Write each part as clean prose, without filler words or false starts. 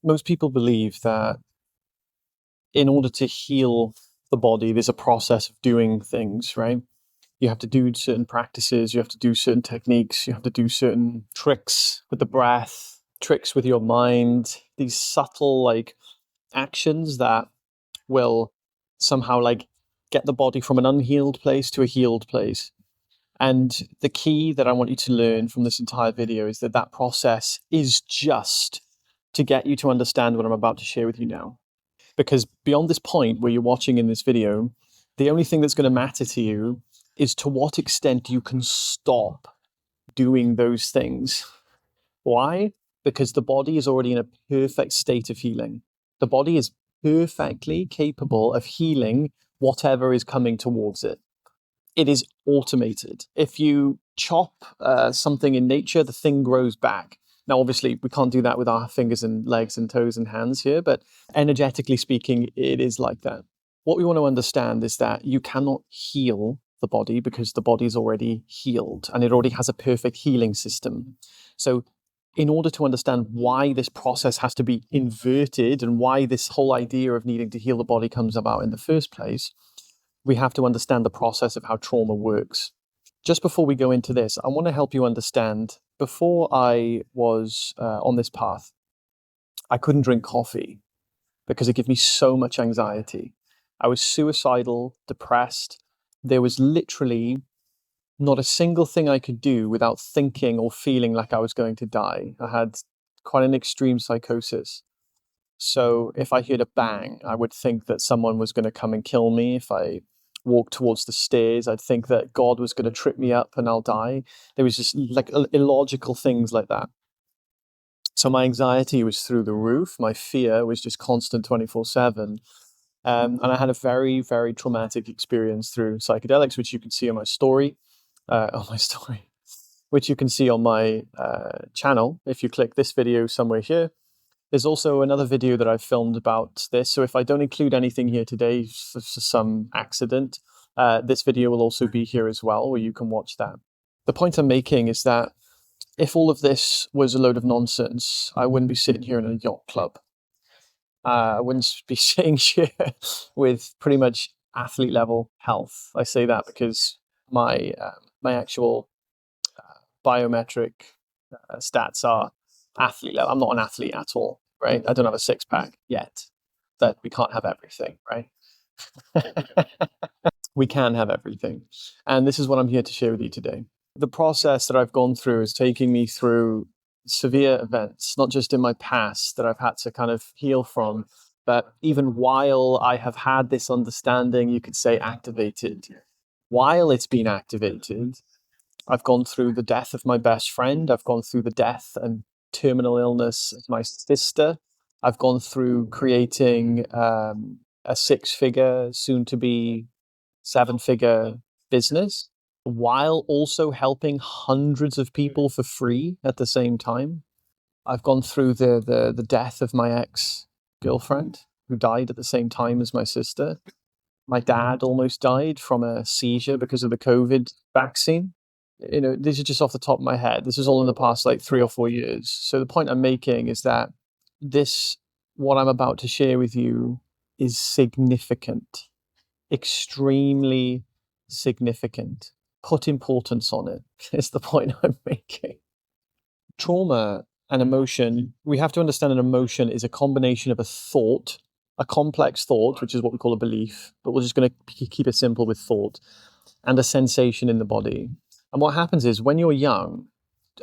most people believe that in order to heal the body, there's a process of doing things, right? You have to do certain practices, you have to do certain techniques, you have to do certain tricks with the breath, tricks with your mind, these subtle like actions that will somehow like get the body from an unhealed place to a healed place. And the key that I want you to learn from this entire video is that that process is just to get you to understand what I'm about to share with you now. Because beyond this point where you're watching in this video, the only thing that's going to matter to you is to what extent you can stop doing those things. Why? Because the body is already in a perfect state of healing. The body is perfectly capable of healing whatever is coming towards it. It is automated. If you chop something in nature, the thing grows back. Now, obviously, we can't do that with our fingers and legs and toes and hands here, but energetically speaking, it is like that. What we want to understand is that you cannot heal the body because the body is already healed and it already has a perfect healing system. So in order to understand why this process has to be inverted and why this whole idea of needing to heal the body comes about in the first place, we have to understand the process of how trauma works. Just before we go into this, I want to help you understand, before I was on this path, I couldn't drink coffee because it gave me so much anxiety. I was suicidal, depressed. There was literally not a single thing I could do without thinking or feeling like I was going to die. I had quite an extreme psychosis. So if I heard a bang, I would think that someone was going to come and kill me. If I walked towards the stairs, I'd think that God was going to trip me up and I'll die. There was just like illogical things like that. So my anxiety was through the roof. My fear was just constant 24/7. And I had a very, very traumatic experience through psychedelics, which you can see on my story, which you can see on my channel. If you click this video somewhere here, there's also another video that I've filmed about this. So if I don't include anything here today for some accident, this video will also be here as well, where you can watch that. The point I'm making is that if all of this was a load of nonsense, I wouldn't be sitting here in a yacht club. I wouldn't be sitting here with pretty much athlete level health. I say that because my actual biometric stats are athlete level. I'm not an athlete at all, right? I don't have a six pack yet. That we can't have everything, right? We can have everything. And this is what I'm here to share with you today. The process that I've gone through is taking me through severe events, not just in my past that I've had to kind of heal from, but even while I have had this understanding, you could say activated. While it's been activated, I've gone through the death of my best friend. I've gone through the death and terminal illness of my sister. I've gone through creating a six-figure, soon-to-be seven-figure business, while also helping hundreds of people for free at the same time. I've gone through the death of my ex-girlfriend, who died at the same time as my sister. My dad almost died from a seizure because of the COVID vaccine. You know, these are just off the top of my head. This is all in the past like 3 or 4 years. So the point I'm making is that what I'm about to share with you is significant, extremely significant. Put importance on it is the point I'm making. Trauma and emotion, we have to understand an emotion is a combination of a thought, a complex thought, which is what we call a belief, but we're just going to keep it simple with thought, and a sensation in the body. And what happens is when you're young,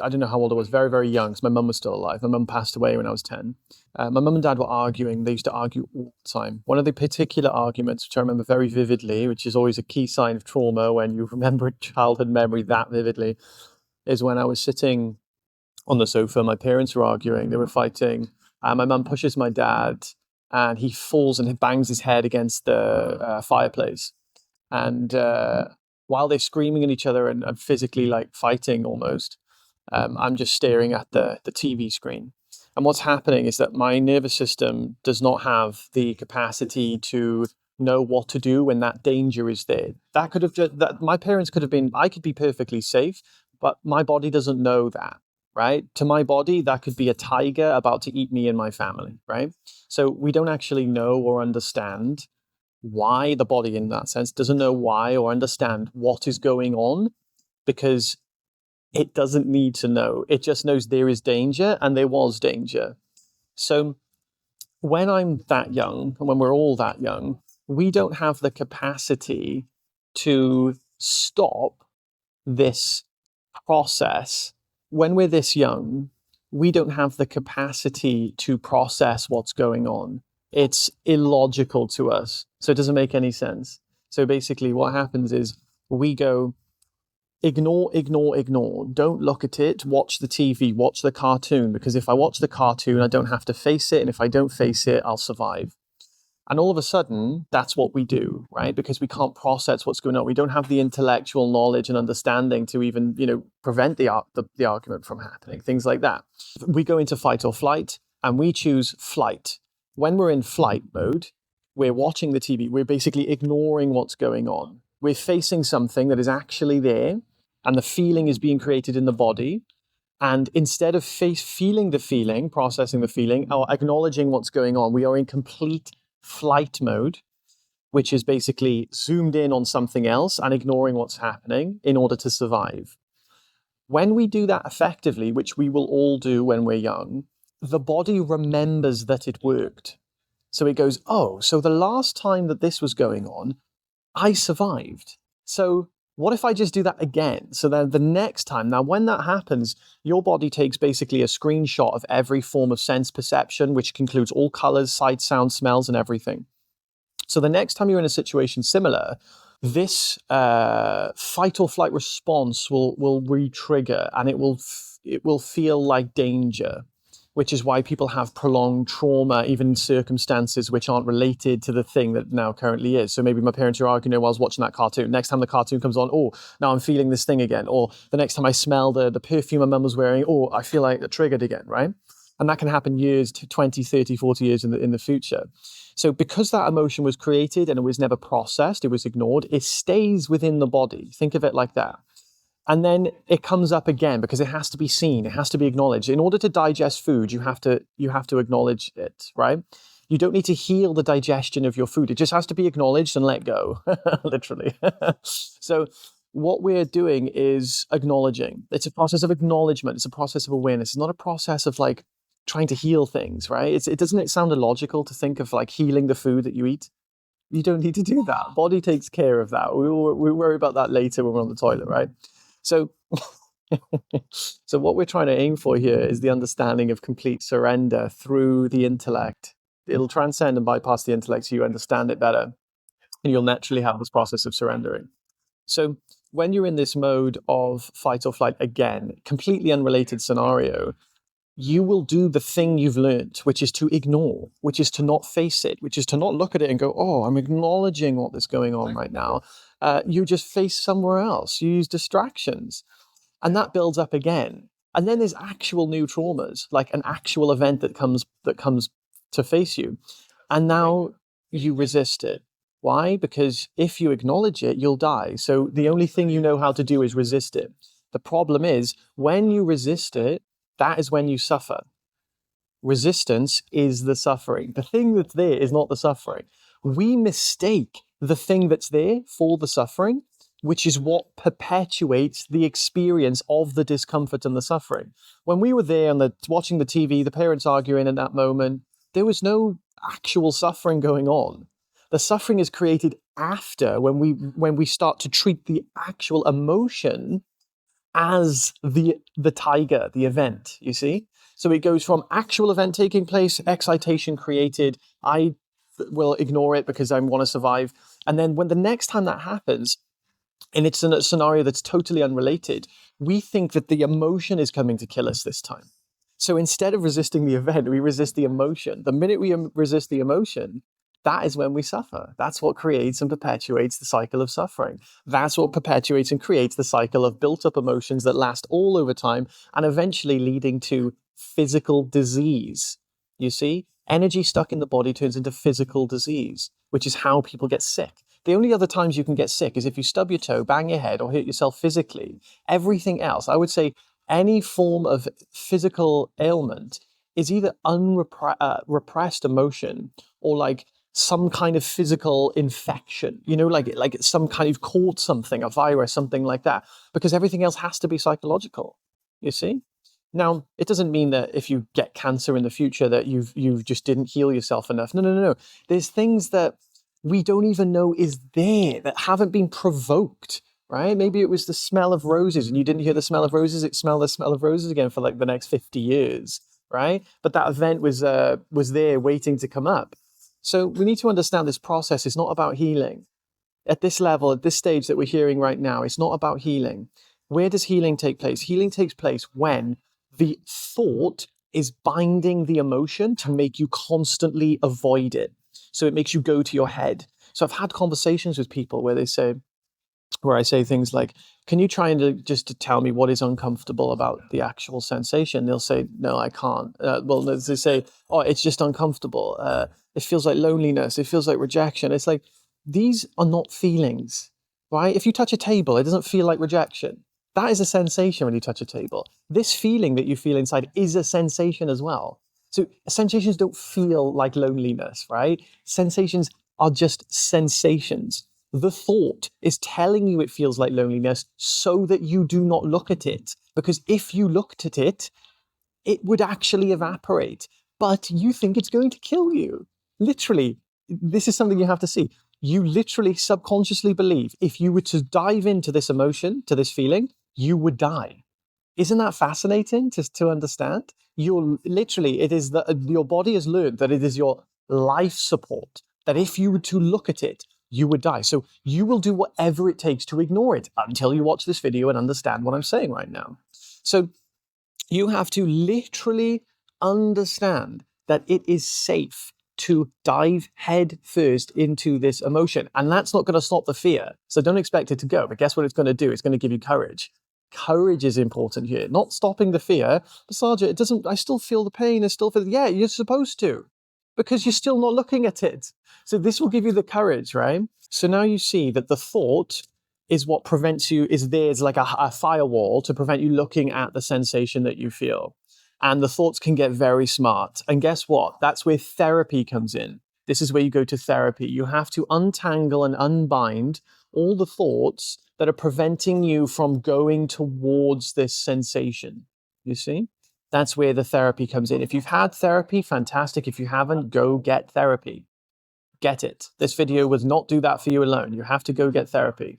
I don't know how old I was, very, very young, because my mum was still alive. My mum passed away when I was 10. My mum and dad were arguing. They used to argue all the time. One of the particular arguments, which I remember very vividly, which is always a key sign of trauma when you remember a childhood memory that vividly, is when I was sitting on the sofa. My parents were arguing. They were fighting. My mum pushes my dad, and he falls and bangs his head against the fireplace. And while they're screaming at each other and physically like fighting almost, I'm just staring at the TV screen. And what's happening is that my nervous system does not have the capacity to know what to do when that danger is there. That could have just, that my parents could have been, I could be perfectly safe, but my body doesn't know that. right? To my body, that could be a tiger about to eat me and my family, right? So we don't actually know or understand why the body, in that sense, doesn't know why or understand what is going on, because it doesn't need to know. It just knows there is danger and there was danger. So when I'm that young, and when we're all that young, we don't have the capacity to stop this process. When we're this young, we don't have the capacity to process what's going on. It's illogical to us. So it doesn't make any sense. So basically, what happens is we go, ignore, ignore, ignore. Don't look at it. Watch the TV, watch the cartoon, because if I watch the cartoon, I don't have to face it. And if I don't face it, I'll survive. And all of a sudden, that's what we do, right? Because we can't process what's going on. We don't have the intellectual knowledge and understanding to even, prevent the argument from happening, things like that. We go into fight or flight, and we choose flight. When we're in flight mode, we're watching the TV. We're basically ignoring what's going on. We're facing something that is actually there, and the feeling is being created in the body. And instead of feeling the feeling, processing the feeling, or acknowledging what's going on, we are in complete flight mode, which is basically zoomed in on something else and ignoring what's happening in order to survive. When we do that effectively, which we will all do when we're young, the body remembers that it worked. So it goes, oh, so the last time that this was going on, I survived. So what if I just do that again? So then the next time, now when that happens, your body takes basically a screenshot of every form of sense perception, which includes all colors, sights, sounds, smells, and everything. So the next time you're in a situation similar, this fight or flight response will re-trigger, and it will feel like danger, which is why people have prolonged trauma, even in circumstances which aren't related to the thing that now currently is. So maybe my parents are arguing while I was watching that cartoon. Next time the cartoon comes on, oh, now I'm feeling this thing again. Or the next time I smell the perfume my mum was wearing, oh, I feel like it triggered again, right? And that can happen years, 20, 30, 40 years in the future. So because that emotion was created and it was never processed, it was ignored, it stays within the body. Think of it like that. And then it comes up again because it has to be seen, it has to be acknowledged. In order to digest food, you have to acknowledge it, right? You don't need to heal the digestion of your food. It just has to be acknowledged and let go, literally. So what we're doing is acknowledging. It's a process of acknowledgement. It's a process of awareness. It's not a process of like trying to heal things, right? Doesn't it sound illogical to think of like healing the food that you eat? You don't need to do that. Body takes care of that. We worry about that later when we're on the toilet, right? So, so what we're trying to aim for here is the understanding of complete surrender through the intellect. It'll transcend and bypass the intellect so you understand it better, and you'll naturally have this process of surrendering. So when you're in this mode of fight or flight, again, completely unrelated scenario, you will do the thing you've learned, which is to ignore, which is to not face it, which is to not look at it and go, oh, I'm acknowledging what is going on right now. You just face somewhere else. You use distractions. And that builds up again. And then there's actual new traumas, like an actual event that comes to face you. And now you resist it. Why? Because if you acknowledge it, you'll die. So the only thing you know how to do is resist it. The problem is when you resist it, that is when you suffer. Resistance is the suffering. The thing that's there is not the suffering. We mistake the thing that's there for the suffering, which is what perpetuates the experience of the discomfort and the suffering. When we were there and watching the TV, the parents arguing in that moment, there was no actual suffering going on. The suffering is created after, when we start to treat the actual emotion as the tiger, the event, you see? So it goes from actual event taking place, excitation created, I will ignore it because I want to survive. And then when the next time that happens, and it's in a scenario that's totally unrelated, we think that the emotion is coming to kill us this time. So instead of resisting the event, we resist the emotion. The minute we resist the emotion, that is when we suffer. That's what creates and perpetuates the cycle of suffering. That's what perpetuates and creates the cycle of built-up emotions that last all over time and eventually leading to physical disease. You see, energy stuck in the body turns into physical disease, which is how people get sick. The only other times you can get sick is if you stub your toe, bang your head, or hurt yourself physically. Everything else, I would say Any form of physical ailment is either repressed emotion or like some kind of physical infection, like some kind of caught something, a virus, something like that, because everything else has to be psychological, you see? Now, it doesn't mean that if you get cancer in the future that you've just didn't heal yourself enough. No, no, no, no. There's things that we don't even know is there that haven't been provoked, right? Maybe it was the smell of roses and you didn't hear the smell of roses. It smelled the smell of roses again for like the next 50 years, right? But that event was there waiting to come up. So we need to understand this process is not about healing. At this level, at this stage that we're hearing right now, it's not about healing. Where does healing take place? Healing takes place when the thought is binding the emotion to make you constantly avoid it. So it makes you go to your head. So I've had conversations with people where I say things like, can you try and just to tell me what is uncomfortable about the actual sensation? They'll say, no, I can't. Well, they say, oh, it's just uncomfortable. It feels like loneliness. It feels like rejection. It's like, these are not feelings, right? If you touch a table, it doesn't feel like rejection. That is a sensation when you touch a table. This feeling that you feel inside is a sensation as well. So sensations don't feel like loneliness, right? Sensations are just sensations. The thought is telling you it feels like loneliness so that you do not look at it. Because if you looked at it, it would actually evaporate. But you think it's going to kill you. Literally, this is something you have to see. You literally subconsciously believe if you were to dive into this emotion, to this feeling, you would die. Isn't that fascinating to understand? You're literally, it is that your body has learned that it is your life support, that if you were to look at it, you would die. So you will do whatever it takes to ignore it until you watch this video and understand what I'm saying right now. So you have to literally understand that it is safe to dive head first into this emotion. And that's not going to stop the fear. So don't expect it to go. But guess what it's going to do? It's going to give you courage. Courage is important here, not stopping the fear. But Sarja, it doesn't, I still feel the pain. I still feel, yeah, you're supposed to, because you're still not looking at it. So this will give you the courage, right? So now you see that the thought is what prevents you, is there's like a firewall to prevent you looking at the sensation that you feel. And the thoughts can get very smart. And guess what? That's where therapy comes in. This is where you go to therapy. You have to untangle and unbind all the thoughts that are preventing you from going towards this sensation. You see? That's where the therapy comes in. If you've had therapy, fantastic. If you haven't, go get therapy. Get it. This video will not do that for you alone. You have to go get therapy.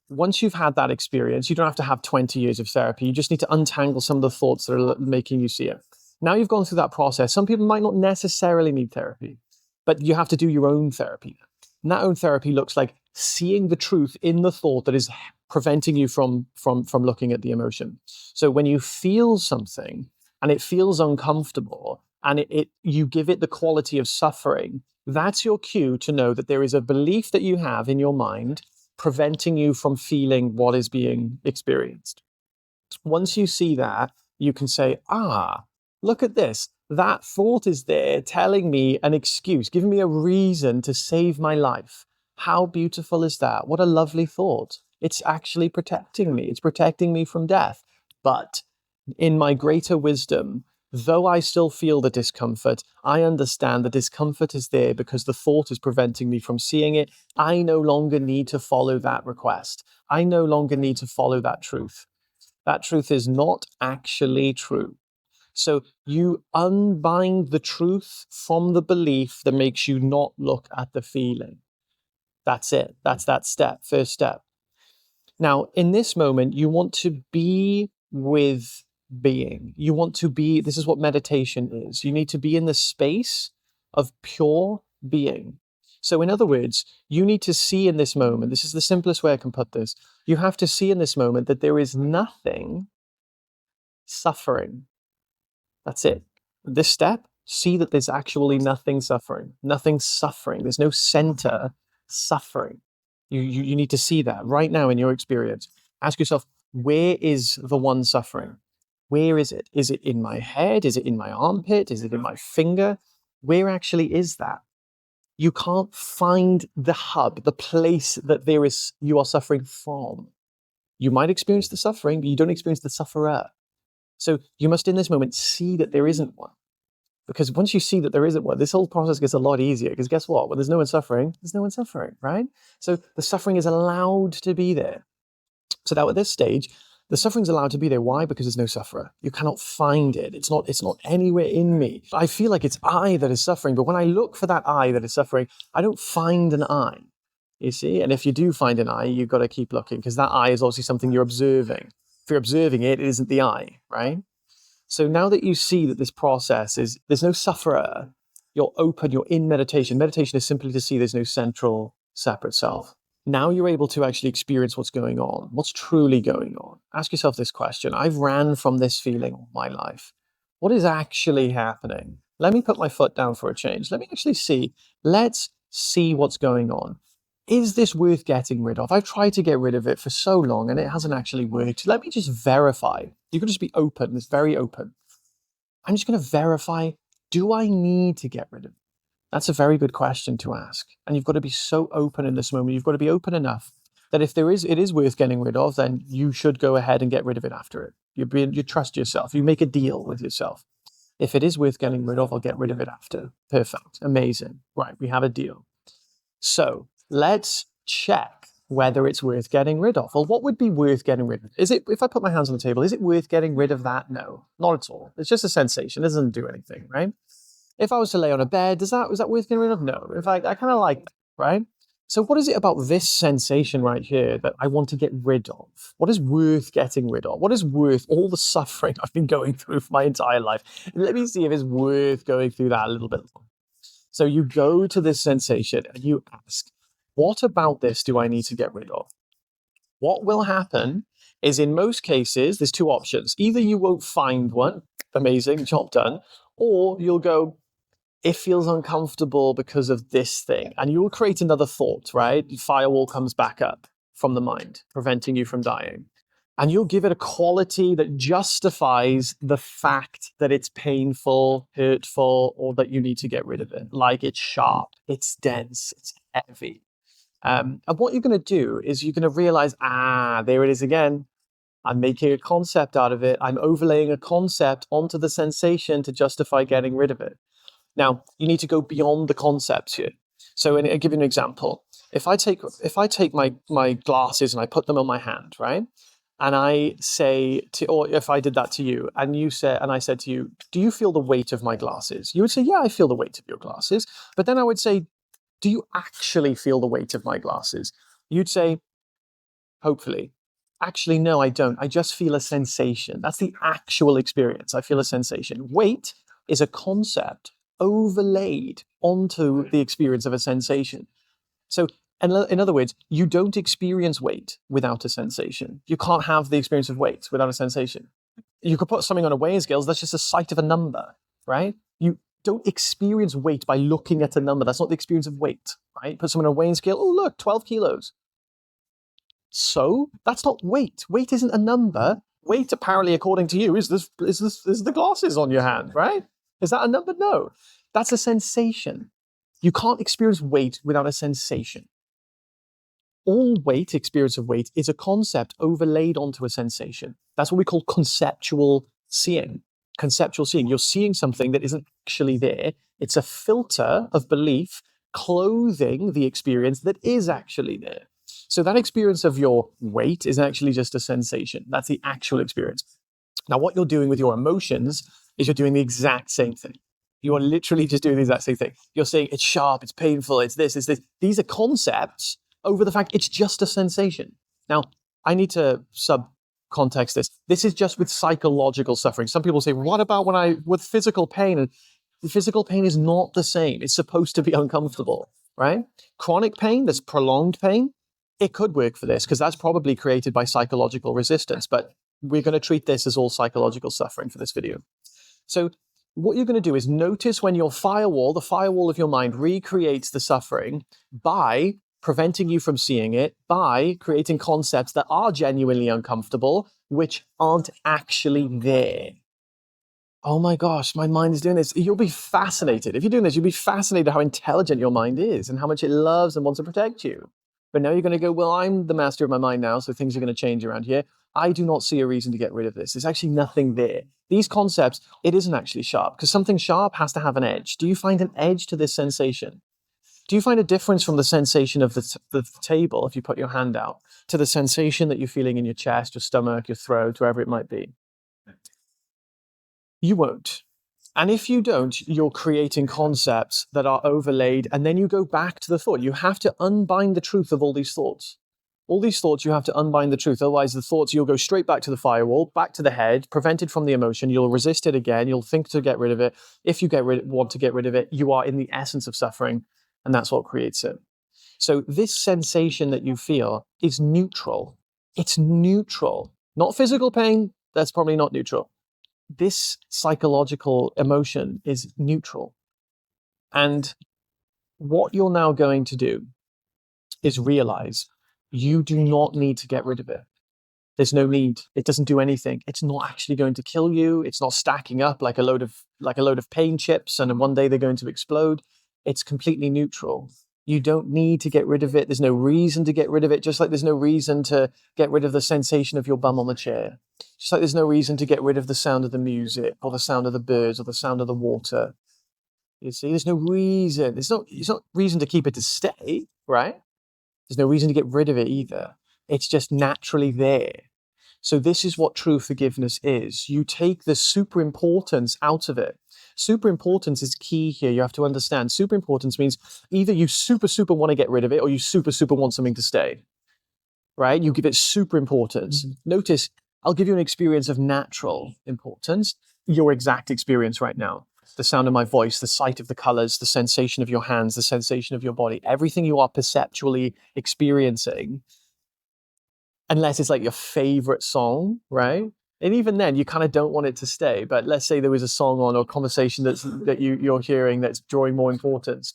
Once you've had that experience, you don't have to have 20 years of therapy. You just need to untangle some of the thoughts that are making you see it. Now you've gone through that process. Some people might not necessarily need therapy, but you have to do your own therapy. And that own therapy looks like seeing the truth in the thought that is preventing you from looking at the emotion. So when you feel something and it feels uncomfortable and you give it the quality of suffering, that's your cue to know that there is a belief that you have in your mind preventing you from feeling what is being experienced. Once you see that, you can say, look at this. That thought is there telling me an excuse, giving me a reason to save my life. How beautiful is that? What a lovely thought. It's actually protecting me. It's protecting me from death. But in my greater wisdom, though I still feel the discomfort, I understand the discomfort is there because the thought is preventing me from seeing it. I no longer need to follow that request. I no longer need to follow that truth. That truth is not actually true. So you unbind the truth from the belief that makes you not look at the feeling. That's it. That's that step, first step. Now, in this moment, you want to be with being. You want to be, this is what meditation is. You need to be in the space of pure being. So in other words, you need to see in this moment, this is the simplest way I can put this. You have to see in this moment that there is nothing suffering. That's it. This step, see that there's actually nothing suffering. Nothing suffering. There's no center suffering. You need to see that right now in your experience. Ask yourself, where is the one suffering? Where is it? Is it in my head? Is it in my armpit? Is it in my finger? Where actually is that? You can't find the hub, the place that you are suffering from. You might experience the suffering, but you don't experience the sufferer. So you must, in this moment, see that there isn't one. Because once you see that there isn't one, this whole process gets a lot easier. Because guess what? When there's no one suffering, there's no one suffering, right? So the suffering is allowed to be there. So now at this stage, the suffering's allowed to be there. Why? Because there's no sufferer. You cannot find it. It's not anywhere in me. I feel like it's I that is suffering, but when I look for that I that is suffering, I don't find an I. You see? And if you do find an I, you've got to keep looking, because that I is obviously something you're observing. If you're observing it, it isn't the I, right? So now that you see that this process is, there's no sufferer, you're open, you're in meditation. Meditation is simply to see there's no central, separate self. Now you're able to actually experience what's going on, what's truly going on. Ask yourself this question. I've ran from this feeling all my life. What is actually happening? Let me put my foot down for a change. Let me actually see. Let's see what's going on. Is this worth getting rid of? I've tried to get rid of it for so long and it hasn't actually worked. Let me just verify. You can just be open. It's very open. I'm just going to verify, do I need to get rid of it? That's a very good question to ask. And you've got to be so open in this moment. You've got to be open enough that if it is worth getting rid of, then you should go ahead and get rid of it after it. You trust yourself. You make a deal with yourself. If it is worth getting rid of, I'll get rid of it after. Perfect. Amazing. Right. We have a deal. So let's check whether it's worth getting rid of. Well, what would be worth getting rid of? Is it, if I put my hands on the table, is it worth getting rid of that? No, not at all. It's just a sensation. It doesn't do anything, right? If I was to lay on a bed, is that worth getting rid of? No. In fact, I kind of like that, right? So what is it about this sensation right here that I want to get rid of? What is worth getting rid of? What is worth all the suffering I've been going through for my entire life? Let me see if it's worth going through that a little bit longer. So you go to this sensation and you ask, what about this do I need to get rid of? What will happen is, in most cases, there's two options. Either you won't find one, amazing, job done, or you'll go, it feels uncomfortable because of this thing. And you will create another thought, right? Firewall comes back up from the mind, preventing you from dying. And you'll give it a quality that justifies the fact that it's painful, hurtful, or that you need to get rid of it. Like it's sharp, it's dense, it's heavy. And what you're going to do is you're going to realize, there it is again. I'm making a concept out of it. I'm overlaying a concept onto the sensation to justify getting rid of it. Now, you need to go beyond the concepts here. So I'll give you an example. If I take my glasses and I put them on my hand, right? And I say or if I did that to you, and I said to you, do you feel the weight of my glasses? You would say, yeah, I feel the weight of your glasses. But then I would say, do you actually feel the weight of my glasses? You'd say, hopefully. Actually, no, I don't. I just feel a sensation. That's the actual experience. I feel a sensation. Weight is a concept overlaid onto the experience of a sensation. So, in other words, you don't experience weight without a sensation. You can't have the experience of weight without a sensation. You could put something on a weighing scale, that's just a sight of a number, right? You don't experience weight by looking at a number. That's not the experience of weight, right? Put something on a weighing scale, oh look, 12 kilos. So, that's not weight. Weight isn't a number. Weight, apparently, according to you, is the glasses on your hand, right? Is that a number? No. That's a sensation. You can't experience weight without a sensation. All weight, experience of weight, is a concept overlaid onto a sensation. That's what we call conceptual seeing. Conceptual seeing. You're seeing something that isn't actually there. It's a filter of belief clothing the experience that is actually there. So that experience of your weight is actually just a sensation. That's the actual experience. Now, what you're doing with your emotions is you're doing the exact same thing. You are literally just doing the exact same thing. You're saying it's sharp, it's painful, it's this, it's this. These are concepts over the fact it's just a sensation. Now, I need to subcontext this. This is just with psychological suffering. Some people say, what about with physical pain? And physical pain is not the same. It's supposed to be uncomfortable, right? Chronic pain, that's prolonged pain, it could work for this because that's probably created by psychological resistance. But we're going to treat this as all psychological suffering for this video. So what you're going to do is notice when your firewall, the firewall of your mind, recreates the suffering by preventing you from seeing it, by creating concepts that are genuinely uncomfortable, which aren't actually there. Oh my gosh, my mind is doing this. You'll be fascinated. If you're doing this, you'll be fascinated how intelligent your mind is and how much it loves and wants to protect you. But now you're going to go, well, I'm the master of my mind now, so things are going to change around here. I do not see a reason to get rid of this. There's actually nothing there. These concepts, it isn't actually sharp, because something sharp has to have an edge. Do you find an edge to this sensation? Do you find a difference from the sensation of the table, if you put your hand out, to the sensation that you're feeling in your chest, your stomach, your throat, wherever it might be? You won't. And if you don't, you're creating concepts that are overlaid, and then you go back to the thought. You have to unbind the truth of all these thoughts. All these thoughts, you have to unbind the truth. Otherwise, the thoughts, you'll go straight back to the firewall, back to the head, prevented from the emotion. You'll resist it again. You'll think to get rid of it. If you want to get rid of it, you are in the essence of suffering, and that's what creates it. So this sensation that you feel is neutral. It's neutral. Not physical pain. That's probably not neutral. This psychological emotion is neutral. And what you're now going to do is realize you do not need to get rid of it. There's no need. It doesn't do anything. It's not actually going to kill you. It's not stacking up like a load of pain chips, and one day they're going to explode. It's completely neutral. You don't need to get rid of it. There's no reason to get rid of it, just like there's no reason to get rid of the sensation of your bum on the chair. Just like there's no reason to get rid of the sound of the music or the sound of the birds or the sound of the water. You see, there's no reason. It's not reason to keep it to stay, right? There's no reason to get rid of it either. It's just naturally there. So this is what true forgiveness is. You take the superimportance out of it. Superimportance is key here. You have to understand. Superimportance means either you super want to get rid of it, or you super want something to stay, right? You give it superimportance. Notice, I'll give you an experience of natural importance, your exact experience right now. The sound of my voice, the sight of the colors, the sensation of your hands, the sensation of your body, everything you are perceptually experiencing, unless it's like your favorite song, right? And even then, you kind of don't want it to stay. But let's say there was a song on or conversation that you're hearing that's drawing more importance.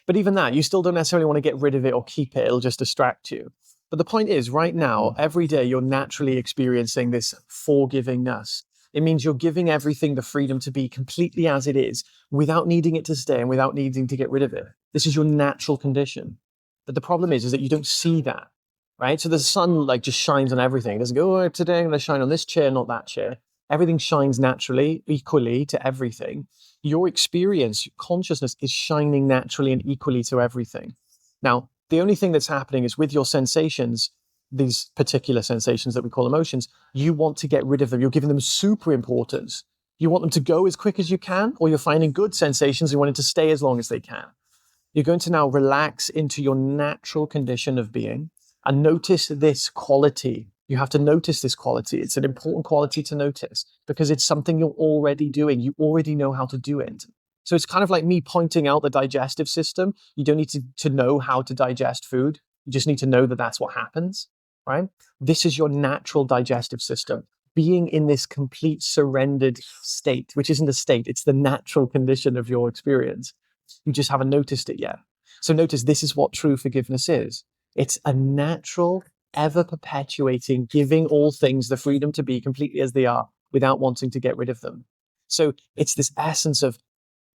But even that, you still don't necessarily want to get rid of it or keep it. It'll just distract you. But the point is, right now, every day, you're naturally experiencing this forgivingness. It means you're giving everything the freedom to be completely as it is, without needing it to stay and without needing to get rid of it. This is your natural condition. But the problem is that you don't see that. Right? So the sun just shines on everything. It doesn't go, oh, today I'm going to shine on this chair, not that chair. Everything shines naturally, equally to everything. Your experience, consciousness is shining naturally and equally to everything. Now, the only thing that's happening is with your sensations, these particular sensations that we call emotions, you want to get rid of them. You're giving them super importance. You want them to go as quick as you can, or you're finding good sensations and you want it to stay as long as they can. You're going to now relax into your natural condition of being. And notice this quality. You have to notice this quality. It's an important quality to notice because it's something you're already doing. You already know how to do it. So it's kind of like me pointing out the digestive system. You don't need to know how to digest food. You just need to know that that's what happens, right? This is your natural digestive system. Being in this complete surrendered state, which isn't a state, it's the natural condition of your experience. You just haven't noticed it yet. So notice this is what true forgiveness is. It's a natural, ever-perpetuating, giving all things the freedom to be completely as they are without wanting to get rid of them. So it's this essence of,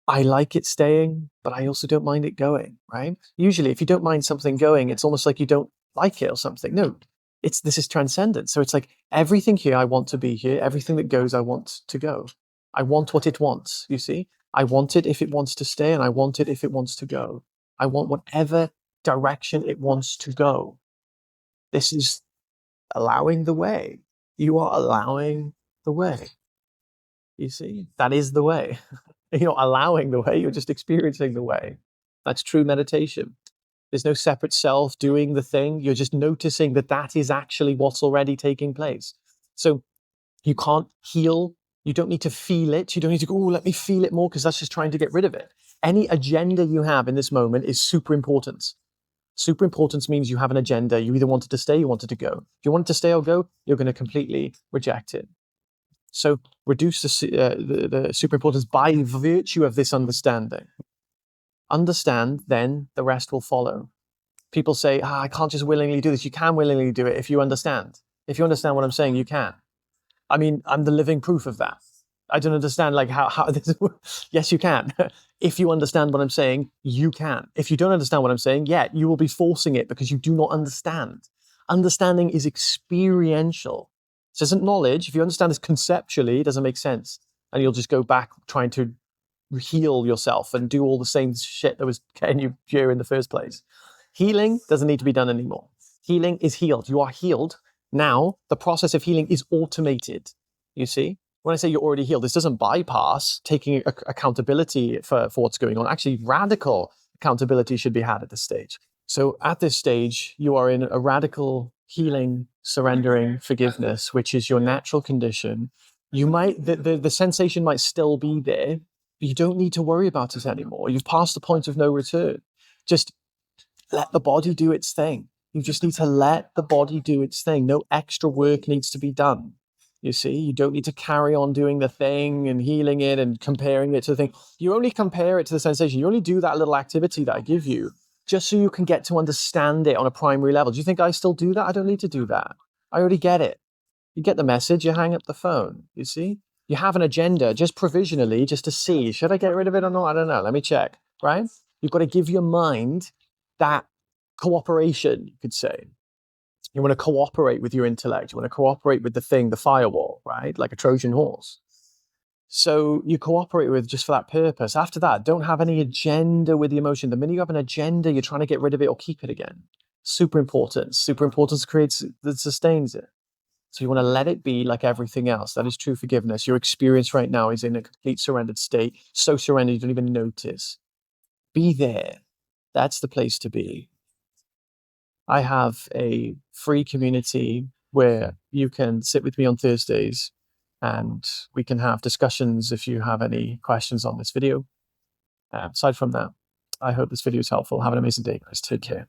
I like it staying, but I also don't mind it going, right? Usually, if you don't mind something going, it's almost like you don't like it or something. No, this is transcendent. So it's like everything here, I want to be here. Everything that goes, I want to go. I want what it wants, you see? I want it if it wants to stay, and I want it if it wants to go. I want whatever direction it wants to go. This is allowing the way. You are allowing the way. You see, that is the way. You're not allowing the way, you're just experiencing the way. That's true meditation. There's no separate self doing the thing. You're just noticing that that is actually what's already taking place. So you can't heal. You don't need to feel it. You don't need to go, oh, let me feel it more, because that's just trying to get rid of it. Any agenda you have in this moment is super important. Superimportance means you have an agenda. You either wanted to stay, you wanted to go. If you wanted to stay or go, you're going to completely reject it. So reduce the superimportance by virtue of this understanding. Understand, then the rest will follow. People say, I can't just willingly do this. You can willingly do it if you understand. If you understand what I'm saying, you can. I mean, I'm the living proof of that. I don't understand how this. Yes, you can. If you understand what I'm saying, you can. If you don't understand what I'm saying yet, you will be forcing it because you do not understand. Understanding is experiential. This isn't knowledge. If you understand this conceptually, it doesn't make sense. And you'll just go back trying to heal yourself and do all the same shit that was getting you here in the first place. Healing doesn't need to be done anymore. Healing is healed. You are healed. Now, the process of healing is automated. You see? When I say you're already healed, this doesn't bypass taking accountability for what's going on. Actually, radical accountability should be had at this stage. So at this stage, you are in a radical healing, surrendering, forgiveness, which is your natural condition. You might, the sensation might still be there, but you don't need to worry about it anymore. You've passed the point of no return. Just let the body do its thing. You just need to let the body do its thing. No extra work needs to be done. You see, you don't need to carry on doing the thing and healing it and comparing it to the thing. You only compare it to the sensation. You only do that little activity that I give you just so you can get to understand it on a primary level. Do you think I still do that? I don't need to do that. I already get it. You get the message, you hang up the phone, you see? You have an agenda just provisionally, just to see, should I get rid of it or not? I don't know. Let me check, right? You've got to give your mind that cooperation, you could say. You want to cooperate with your intellect. You want to cooperate with the thing, the firewall, right? Like a Trojan horse. So you cooperate with just for that purpose. After that, don't have any agenda with the emotion. The minute you have an agenda, you're trying to get rid of it or keep it again. Super important. Super importance creates, that sustains it. So you want to let it be like everything else. That is true forgiveness. Your experience right now is in a complete surrendered state. So surrendered, you don't even notice. Be there. That's the place to be. I have a free community where you can sit with me on Thursdays and we can have discussions if you have any questions on this video. Aside from that, I hope this video is helpful. Have an amazing day, guys. Take care.